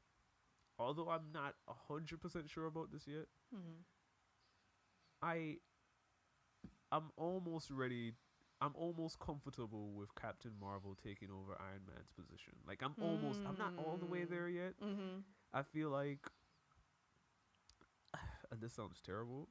Although I'm not 100% sure about this yet, I'm almost ready. I'm almost comfortable with Captain Marvel taking over Iron Man's position. Like I'm not all the way there yet. Mm-hmm. I feel like, and this sounds terrible,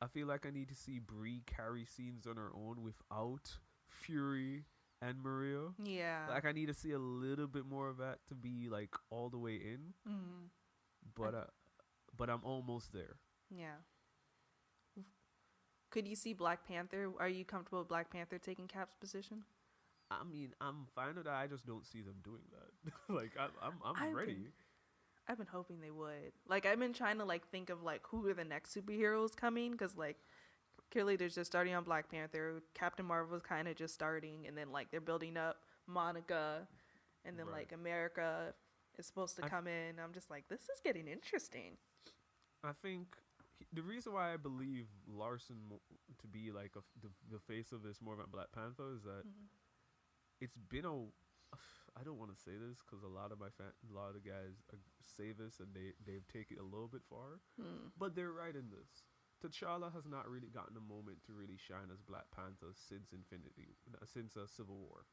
I feel like I need to see Brie carry scenes on her own without Fury and Maria. Yeah. Like I need to see a little bit more of that to be like all the way in. Mm-hmm. But I'm almost there. Yeah. Could you see Black Panther? Are you comfortable with Black Panther taking Cap's position? I mean, I'm fine with that. I just don't see them doing that. Like I'm ready. I've been hoping they would. Like, I've been trying to like think of like who are the next superheroes coming, because like clearly they're just starting on Black Panther. Captain Marvel's kind of just starting, and then like they're building up Monica, and then Right. like America is supposed to come in. I'm just like, this is getting interesting. I think the reason why I believe Larson to be like the face of this more than Black Panther is that it's been I don't want to say this because a lot of the guys say this and they've taken it a little bit far, but they're right in this. T'Challa has not really gotten a moment to really shine as Black Panther since Civil War.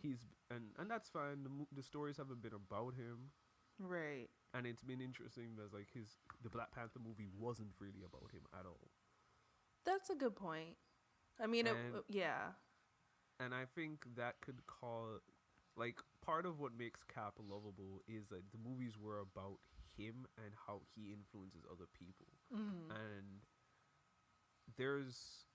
He's and that's fine. The stories haven't been about him, Right. and it's been interesting that like the Black Panther movie wasn't really about him at all. That's a good point. I mean, yeah. And I think that could like part of what makes Cap lovable is that the movies were about him and how he influences other people. And there's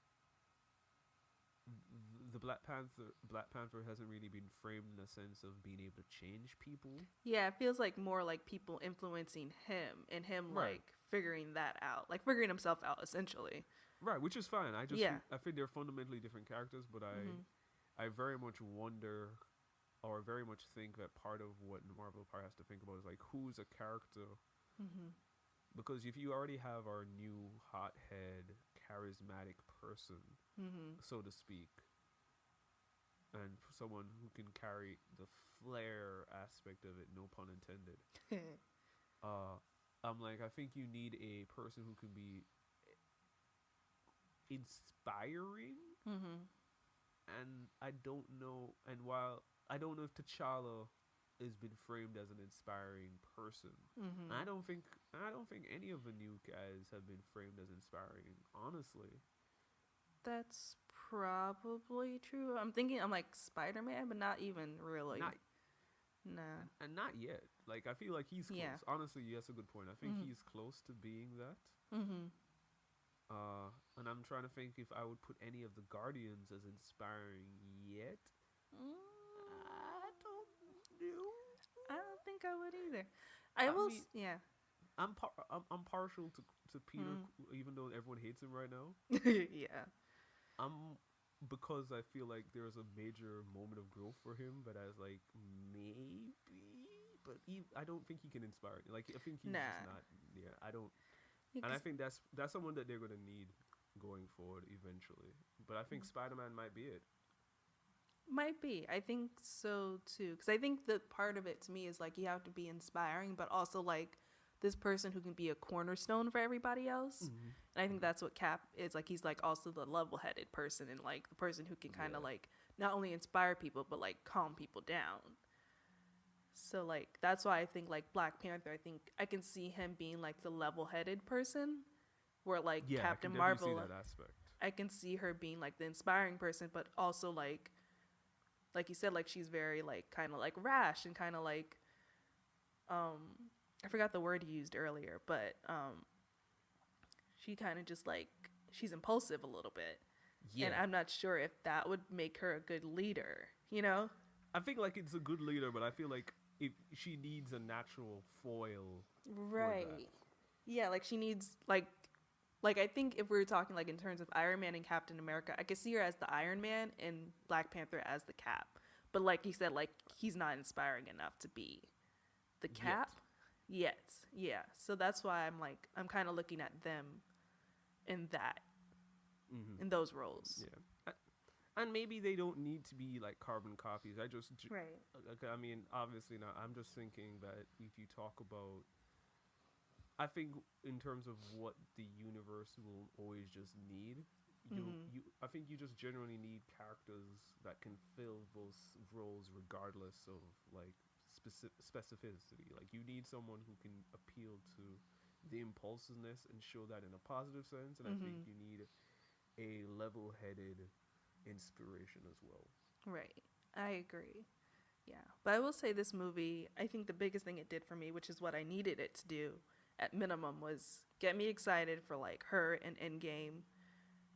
the Black Panther hasn't really been framed in a sense of being able to change people. Yeah, it feels like more like people influencing him and him Right. like figuring that out, like figuring himself out essentially. Right, which is fine. I think they're fundamentally different characters, but I very much wonder or very much think that part of what Marvel probably has to think about is like who's a character. Because if you already have our new hothead, charismatic person, so to speak, and someone who can carry the flair aspect of it, no pun intended, I'm like, I think you need a person who can be inspiring. And I don't know, and while I don't know if T'Challa has been framed as an inspiring person, I don't think any of the new guys have been framed as inspiring, honestly. That's probably true. I'm like Spider-Man, but not even really. Not, Nah. and not yet. Like I feel like he's close. Yeah. Honestly, that's a good point. I think he's close to being that. And I'm trying to think if I would put any of the Guardians as inspiring yet. I don't know. I don't think I would either. Yeah. I'm partial to Peter, even though everyone hates him right now. Yeah. Because I feel like there's a major moment of growth for him, but I was like maybe, but I don't think he can inspire. Like I think he's just not. Yeah, I don't. Yeah, and I think that's someone that they're gonna need going forward eventually. But I think Spider-Man might be it. might be. I think so too. Because I think the part of it to me is like you have to be inspiring, but also like this person who can be a cornerstone for everybody else. And I think that's what Cap is. Like he's like also the level-headed person and like the person who can kind of like not only inspire people but like calm people down. So like that's why I think like Black Panther, I think I can see him being like the level-headed person, where like Captain Marvel, see that aspect. I can see her being like the inspiring person, but also like you said, like she's very like kind of like rash and kind of like I forgot the word you used earlier, but she kind of just like she's impulsive a little bit. Yeah. And I'm not sure if that would make her a good leader, you know? I think like it's a good leader, but I feel like if she needs a natural foil. Right. Yeah, like she needs like I think if we were talking like in terms of Iron Man and Captain America, I could see her as the Iron Man and Black Panther as the Cap. But like you said, like he's not inspiring enough to be the Cap yet. Yeah. So that's why I'm kind of looking at them in that in those roles. Yeah. And maybe they don't need to be like carbon copies. Right. I mean, obviously not. I'm just thinking that if you talk about, I think in terms of what the universe will always just need, I think you just generally need characters that can fill those roles regardless of like specificity. Like you need someone who can appeal to the impulsiveness and show that in a positive sense, and I think you need a level-headed inspiration as well. Right. I agree. Yeah. But I will say this movie, I think the biggest thing it did for me, which is what I needed it to do at minimum, was get me excited for like her and Endgame,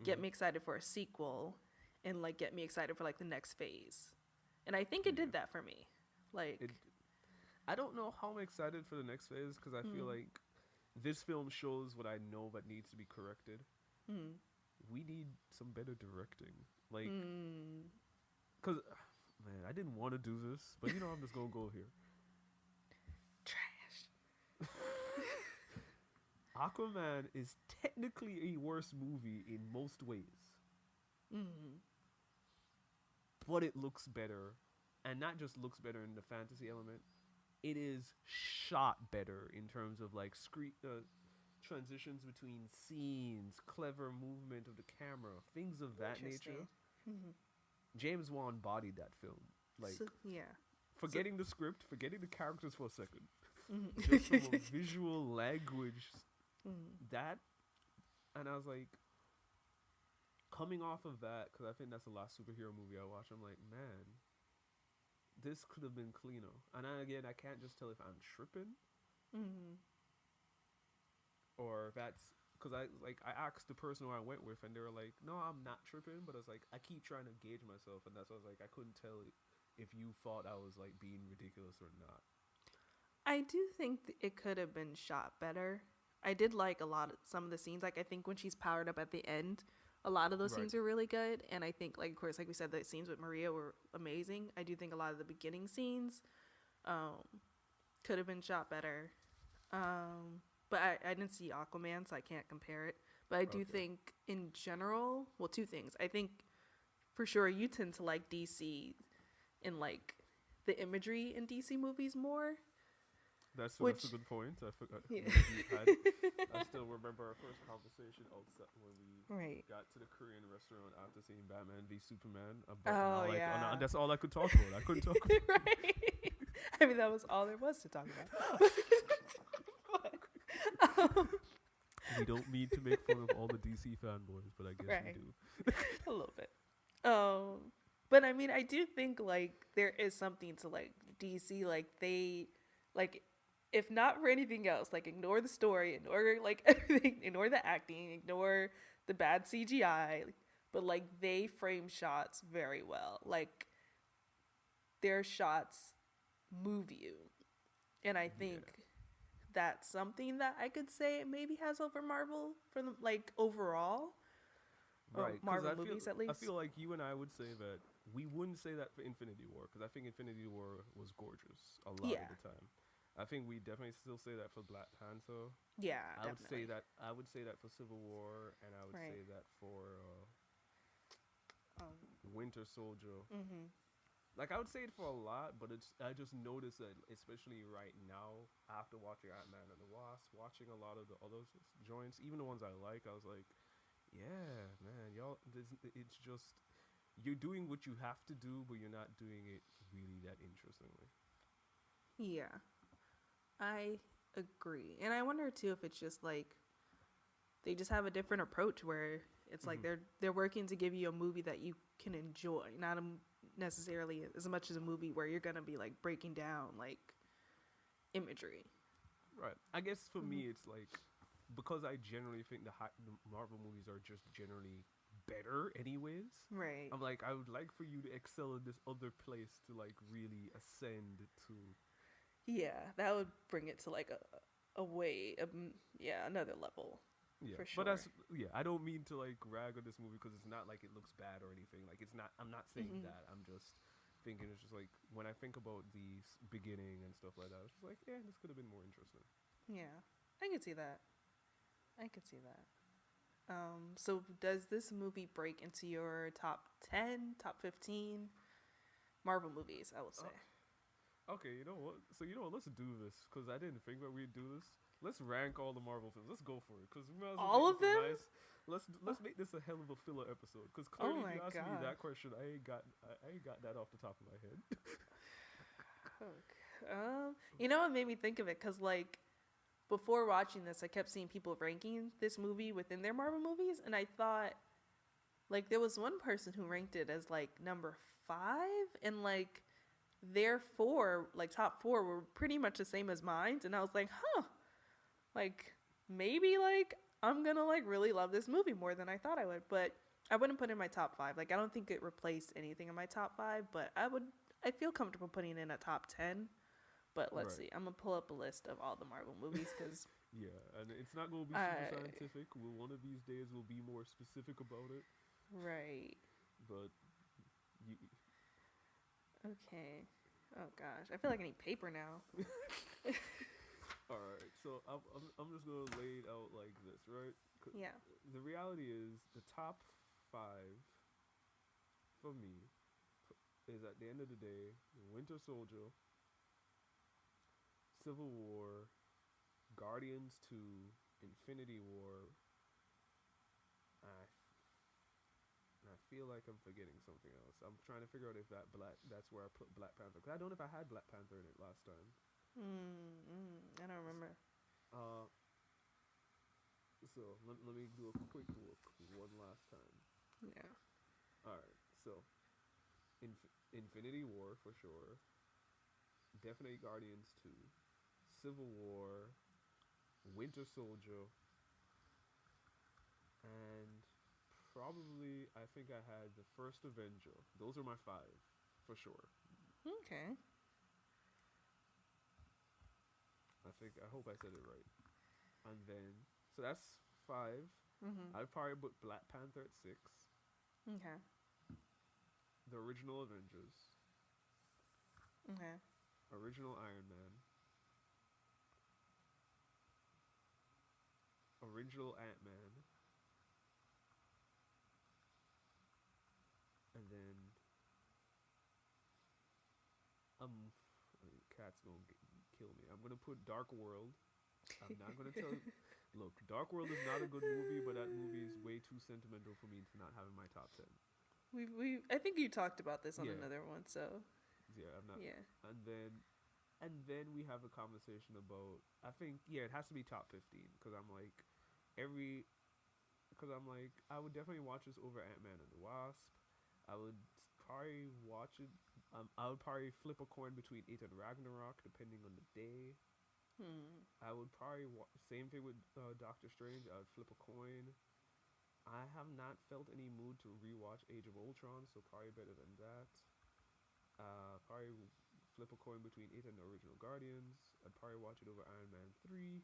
get me excited for a sequel, and like get me excited for like the next phase. And I think it did that for me. Like I don't know how I'm excited for the next phase because I feel like this film shows what I know that needs to be corrected. We need some better directing. Like, because, man, I didn't want to do this, but you know, I'm just going to go here. Trash. Aquaman is technically a worse movie in most ways. But it looks better. And not just looks better in the fantasy element, it is shot better in terms of like transitions between scenes, clever movement of the camera, things of that nature. James Wan bodied that film. Like, forgetting the script, forgetting the characters for a second, just from a visual language, that, and I was like, coming off of that, because I think that's the last superhero movie I watched, I'm like, man, this could have been cleaner. And again, I can't just tell if I'm tripping, or that's because I asked the person who I went with, and they were like, "No, I'm not tripping." But I was like, I keep trying to gauge myself, and that's why I was like, I couldn't tell if you thought I was like being ridiculous or not. I do think it could have been shot better. I did like some of the scenes. Like I think when she's powered up at the end, a lot of those scenes are really good. And I think, like, of course, like we said, the scenes with Maria were amazing. I do think a lot of the beginning scenes could have been shot better. But I didn't see Aquaman, so I can't compare it. But I do think in general, well, two things. I think for sure you tend to like DC and like the imagery in DC movies more. That's a good point. I forgot. Yeah. I still remember our first conversation outside when we got to the Korean restaurant after seeing Batman v Superman. And that's all I could talk about. I couldn't talk about right. I mean, that was all there was to talk about. We don't mean to make fun of all the DC fanboys, but I guess we do. A little bit. But I mean, I do think like there is something to like DC. Like they, like, if not for anything else, like ignore the story, ignore like everything, ignore the acting, ignore the bad CGI, but like they frame shots very well. Like their shots move you, and I think that's something that I could say it maybe has over Marvel for the like overall. Right, Marvel movies at least. I feel like you and I would say that we wouldn't say that for Infinity War, because I think Infinity War was gorgeous a lot of the time. I think we definitely still say that for Black Panther. Yeah, I would say that for Civil War, and I would say that for Winter Soldier. Like I would say it for a lot, but I just noticed that, especially right now, after watching Ant-Man and the Wasp, watching a lot of the other joints, even the ones I like, I was like, yeah, man, y'all, it's just, you're doing what you have to do, but you're not doing it really that interestingly. Yeah, I agree. And I wonder too if it's just like they just have a different approach where it's like they're working to give you a movie that you can enjoy, not necessarily as much as a movie where you're gonna be like breaking down like imagery. Right. I guess for me it's like, because I generally think the Marvel movies are just generally better anyways. Right. I'm like, I would like for you to excel in this other place to like really ascend to. Yeah, that would bring it to like another level. Yeah, for sure. But I don't mean to like rag on this movie because it's not like it looks bad or anything. Like it's not. I'm not saying that. I'm just thinking it's just like when I think about the beginning and stuff like that, it's just like, yeah, this could have been more interesting. Yeah, I can see that. So does this movie break into your top 10, top 15 Marvel movies? I would say. Okay, you know what? So let's do this because I didn't think that we'd do this. Let's rank all the Marvel films. Let's go for it, because we might as well All make of this a them? nice. Let's make this a hell of a filler episode. Because Oh clearly, if my you ask me gosh. that question, I ain't got that off the top of my head. You know what made me think of it? Because, like, before watching this, I kept seeing people ranking this movie within their Marvel movies, and I thought, like, there was one person who ranked it as, like, number 5, and, like, their 4, like, top 4 were pretty much the same as mine, and I was like, huh, like, maybe, like, I'm gonna, like, really love this movie more than I thought I would, but I wouldn't put it in my top 5. Like, I don't think it replaced anything in my top 5, but I feel comfortable putting it in a top 10. But let's Right. see. I'm gonna pull up a list of all the Marvel movies because Yeah, and it's not going to be super scientific. One of these days we'll be more specific about it. right. But you, Okay. Oh gosh, I feel like I need paper now. all right. So I'm just gonna lay it out like this, right? Yeah. The reality is the top 5 for me is at the end of the day Winter Soldier, Civil War, Guardians 2, Infinity War. I feel like I'm forgetting something else. I'm trying to figure out if that's where I put Black Panther. Because I don't know if I had Black Panther in it last time. I don't remember. Uh, so let me do a quick look one last time. Yeah. Alright, so Infinity War for sure. Definitely Guardians 2. Civil War. Winter Soldier. And probably, I think I had the first Avenger. Those are my 5, for sure. Okay. I hope I said it right. And then, so that's 5. I'd probably put Black Panther at 6. Okay. The original Avengers. Okay. Original Iron Man. Original Ant-Man. And then, cat's gonna kill me. I'm gonna put Dark World. I'm not gonna tell. Look, Dark World is not a good movie, but that movie is way too sentimental for me to not have in my top 10. I think you talked about this on Yeah. another one, so Yeah, I'm not. yeah. And then we have a conversation about. I think it has to be top 15 because I'm like, I would definitely watch this over Ant-Man and the Wasp. I would probably watch it. I would probably flip a coin between it and Ragnarok, depending on the day. I would probably same thing with Doctor Strange. I would flip a coin. I have not felt any mood to rewatch Age of Ultron, so probably better than that. Probably flip a coin between it and the original Guardians. I'd probably watch it over Iron Man 3.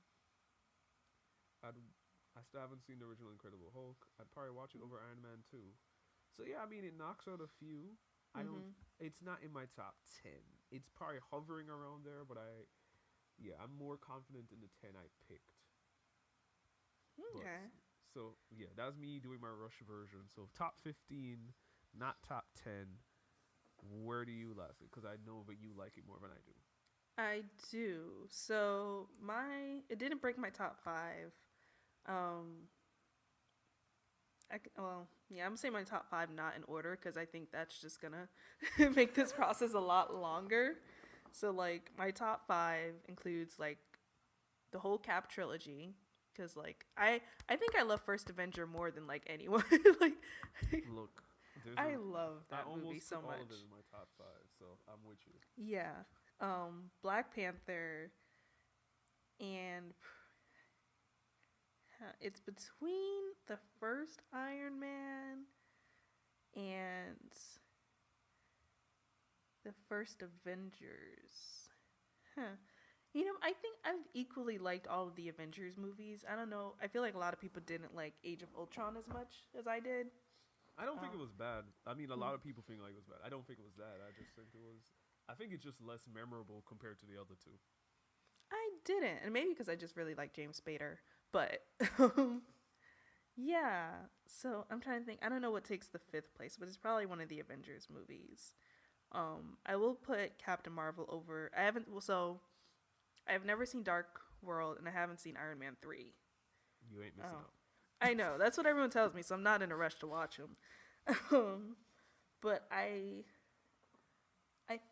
I still haven't seen the original Incredible Hulk. I'd probably watch it over Iron Man 2. So yeah, I mean, it knocks out a few. It's not in my top 10. It's probably hovering around there, but I'm more confident in the 10 I picked. Okay. So yeah, that's me doing my rush version. So top 15, not top 10. Where do you last it? Because I know that you like it more than I do. I do. So it didn't break my top 5. I'm saying my top 5 not in order because I think that's just gonna make this process a lot longer. So like my top 5 includes like the whole Cap trilogy because like I think I love First Avenger more than like anyone. Like Look, I love I that movie almost so put all much. of it in my top 5, so I'm with you. Yeah. Black Panther and it's between the first Iron Man and the first Avengers. You know, I think I've equally liked all of the Avengers movies. I don't know. I feel like a lot of people didn't like Age of Ultron as much as I did. I don't think it was bad. I mean, a lot of people think like it was bad. I don't think it was that. I think it's just less memorable compared to the other two. I didn't. And maybe because I just really like James Spader. But yeah. So I'm trying to think. I don't know what takes the 5th place, but it's probably one of the Avengers movies. I will put Captain Marvel over. I've never seen Dark world, and I haven't seen Iron Man 3. You ain't missing Oh. out. I know. That's what everyone tells me, so I'm not in a rush to watch them. But I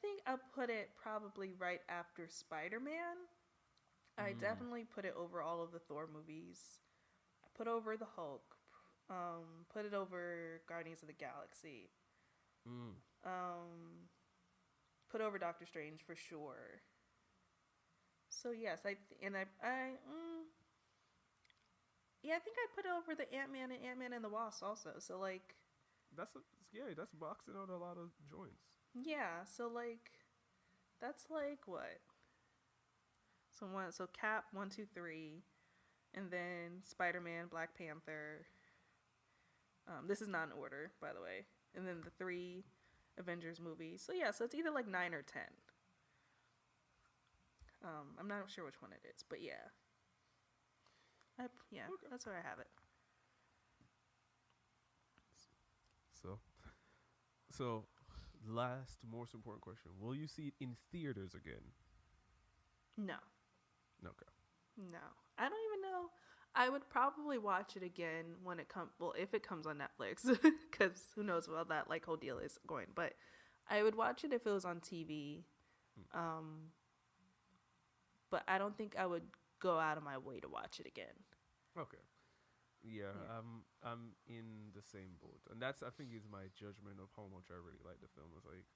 think I'll put it probably right after Spider-Man. I definitely put it over all of the Thor movies. I put over the Hulk. Put it over Guardians of the Galaxy. Put over Doctor Strange for sure. So yes, I think I'd put it over the Ant-Man and Ant-Man and the Wasp also. So like, That's boxing out a lot of joints. yeah. So like, that's like what? So Cap 1, 2, 3, and then Spider-Man, Black Panther. This is not in order, by the way. And then the 3 Avengers movies. So yeah, so it's either like 9 or 10. I'm not sure which one it is, but yeah. Okay. That's where I have it. So, last, most important question: will you see it in theaters again? No. Okay. No. I don't even know. I would probably watch it again when it comes. Well, if it comes on Netflix, because who knows what that like whole deal is going. But I would watch it if it was on TV. But I don't think I would go out of my way to watch it again. Okay. Yeah. I'm in the same boat, and that's, I think, is my judgment of how much I really like the film. Is like,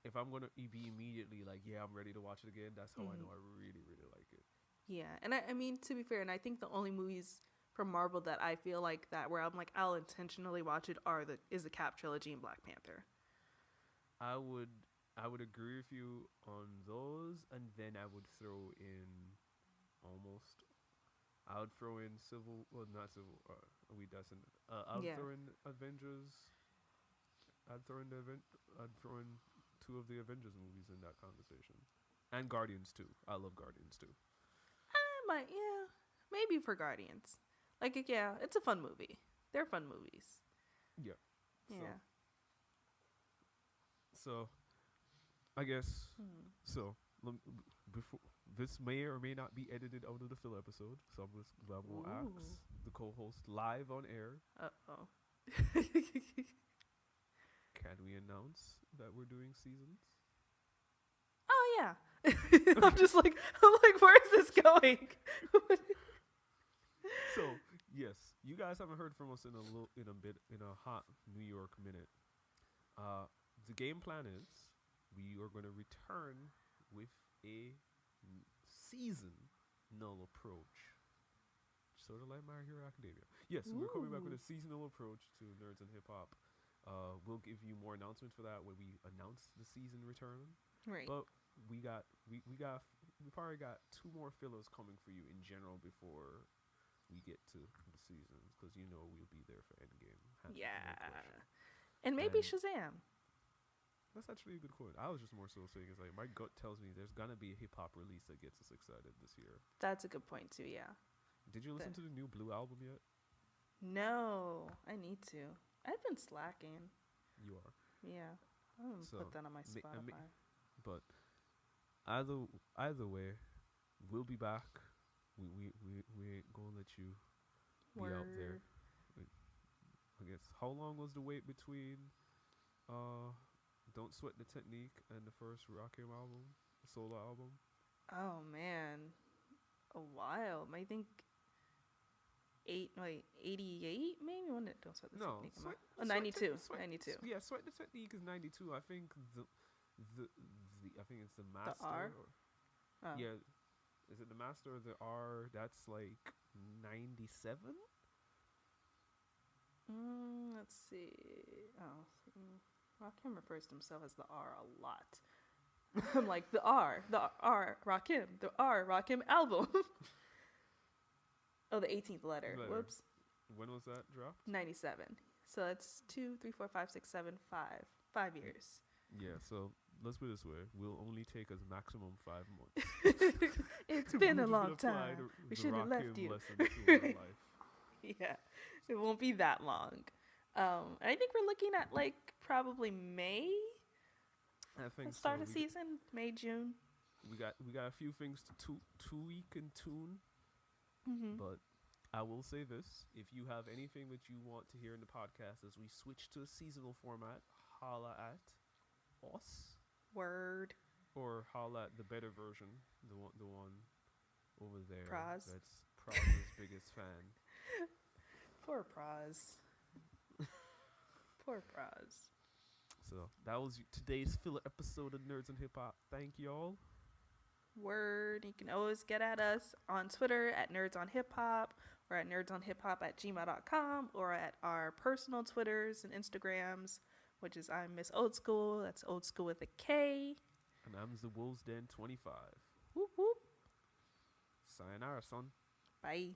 if I'm gonna be immediately like, yeah, I'm ready to watch it again. That's how I know I really, really like it. Yeah, and I mean, to be fair, and I think the only movies from Marvel that I feel like that where I'm like, I'll intentionally watch it is the Cap trilogy and Black Panther. I would agree with you on those, and then I would throw in I would throw in not Civil. Throw in Avengers. I'd throw in 2 of the Avengers movies in that conversation, and Guardians too. I love Guardians too. Maybe for Guardians. Like, yeah, it's a fun movie. They're fun movies. Yeah. Yeah. So I guess before this may or may not be edited out of the Phil episode, so I'm going to ask the co-host live on air. Uh-oh. Can we announce that we're doing seasons? Oh yeah. I'm like, where is this going? So yes, you guys haven't heard from us in a hot New York minute. The game plan is we are going to return with a seasonal approach, sort of like My Hero Academia. Yes, we're coming back with a seasonal approach to Nerds and Hip Hop. We'll give you more announcements for that when we announce the season return. Right. But we probably got 2 more fillers coming for you in general before we get to the seasons, because we'll be there for Endgame. Yeah. And maybe Shazam. That's actually a good quote. I was just more so saying, it's like, my gut tells me there's gonna be a hip hop release that gets us excited this year. That's a good point too. Yeah. Did you listen to the new Blue album yet? No, I need to. I've been slacking. You are. Yeah, I'm gonna put that on my Spotify. But either way, we'll be back. We ain't gonna let you be out there. I guess, how long was the wait between Don't Sweat the Technique and the first Rakim album, solo album? Oh man, a while. I think 88 maybe. When did Don't Sweat the Technique come out? 92. 92. Yeah, Sweat the Technique is 92. I think I think it's the Master. The R? Yeah, is it the Master or the R? That's like 97. Let's see. Rakim refers to himself as the R a lot. I'm like, the R, Rakim, the R, Rakim album. Oh, the 18th letter. Whoops. When was that dropped? 97. So that's 2, 3, 4, 5, 6, 7, 5. 5 years. Yeah, so let's put it this way. We'll only take us maximum 5 months. It's been a long time. We should have left you. Yeah, it won't be that long. I think we're looking at like probably May. I think start of season, May, June. we got a few things to tweak and tune, but I will say this: if you have anything that you want to hear in the podcast as we switch to a seasonal format, holla at us Word. or holla at the better version, the one over there. Praz. That's Praz's biggest fan. Poor Praz. Poor Praz. So that was today's filler episode of Nerds and Hip Hop. Thank y'all. Word. You can always get at us on Twitter at Nerds on Hip Hop or at nerdsonhiphop@gmail.com or at our personal Twitters and Instagrams, which is I'm Miss Old School. That's Old School with a K. And I'm the Wolves Den 25. Whoop whoop. Sayonara, son. Bye.